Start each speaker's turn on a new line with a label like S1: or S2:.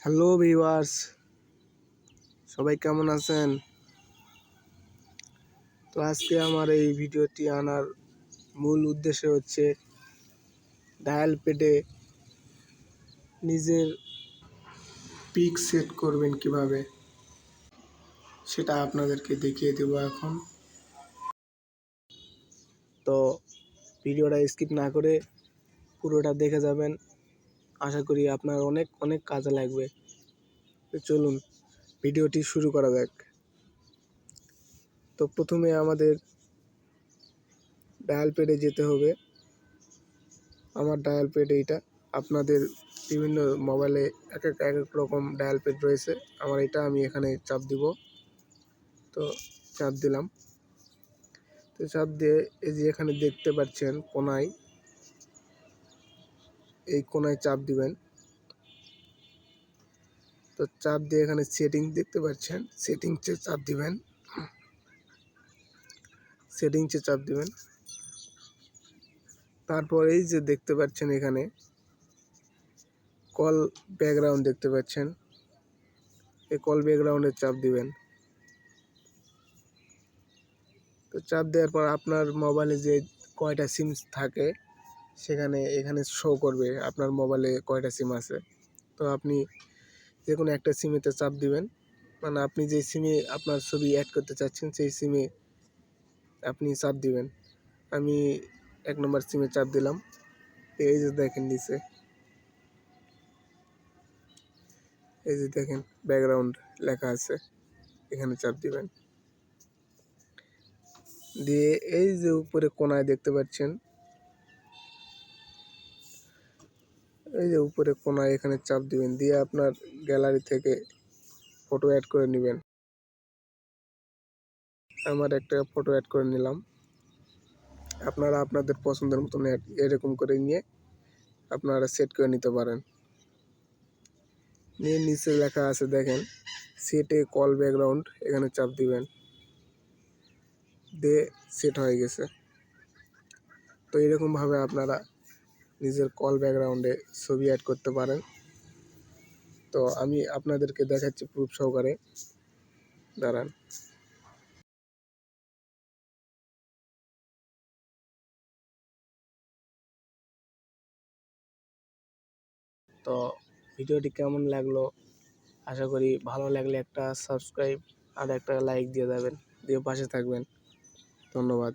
S1: Hello viewers, সবাই কেমন আছেন? তো আজকে আমার এই ভিডিওটি আনার মূল উদ্দেশ্য হচ্ছে ডায়াল প্যাডে নিজের পিক সেট করবেন কিভাবে, সেটা আপনাদেরকে দেখিয়ে দেব এখন। তো ভিডিওটা স্কিপ না করে পুরোটা দেখে যাবেন, আশা করি আপনার অনেক অনেক কাজে লাগবে। তো চলুন ভিডিওটি শুরু করা যাক। তো প্রথমে আমাদের ডায়াল প্যাডে যেতে হবে। আমার ডায়াল প্যাড এইটা, আপনাদের বিভিন্ন মোবাইলে এক এক রকম ডায়াল প্যাড রয়েছে। আমার এটা, আমি এখানে চাপ দিব। তো চাপ দিলাম। তো চাপ দিয়ে এই যে এখানে দেখতে পাচ্ছেন কোনায়, এই কোনায় চাপ দিবেন। তো চাপ দিয়ে এখানে সেটিং দেখতে পাচ্ছেন, সেটিংসে চাপ দিবেন। সেটিংসে চাপ দিবেন। তারপর এই যে দেখতে পাচ্ছেন এখানে কল ব্যাকগ্রাউন্ড দেখতে পাচ্ছেন, এই কল ব্যাকগ্রাউন্ডে চাপ দিবেন। তো চাপ দেওয়ার পর আপনার মোবাইলে যে কয়টা সিম থাকে এখানে শো করবে আপনার মোবাইলে কয়টা সিম আছে। তো আপনি যে কোনো একটা সিমেতে চাপ দিবেন, মানে আপনি যে সিমে আপনার ছবি অ্যাড করতে চাচ্ছেন সেই সিমে আপনি চাপ দিবেন। আমি 1 নম্বর সিমে চাপ দিলাম। এই যে দেখেন নিচে, এই যে দেখেন ব্যাকগ্রাউন্ড লেখা আছে, এখানে চাপ দিবেন। দিয়ে এই যে উপরে কোনায় দেখতে পাচ্ছেন, এই যে উপরে কোনায় এখানে চাপ দিবেন। দিয়ে আপনার গ্যালারি থেকে ফটো অ্যাড করে নেবেন। আমার একটা ফটো অ্যাড করে নিলাম। আপনারা আপনাদের পছন্দের মতন এরকম করে নিয়ে আপনারা সেট করে নিতে পারেন। নিয়ে নিচে লেখা আছে দেখেন সেটে কল ব্যাকগ্রাউন্ড, এখানে চাপ দিবেন। দিয়ে সেট হয়ে গেছে। তো এরকমভাবে আপনারা নিজের কল ব্যাকগ্রাউন্ডে ছবি অ্যাড করতে পারেন। তো আমি আপনাদেরকে দেখাচ্ছি প্রুফ সহকারে, দাঁড়ান। তো ভিডিওটি কেমন লাগলো, আশা করি ভালো লাগলে একটা সাবস্ক্রাইব আর একটা লাইক দিয়ে যাবেন, দিয়ে পাশে থাকবেন। ধন্যবাদ।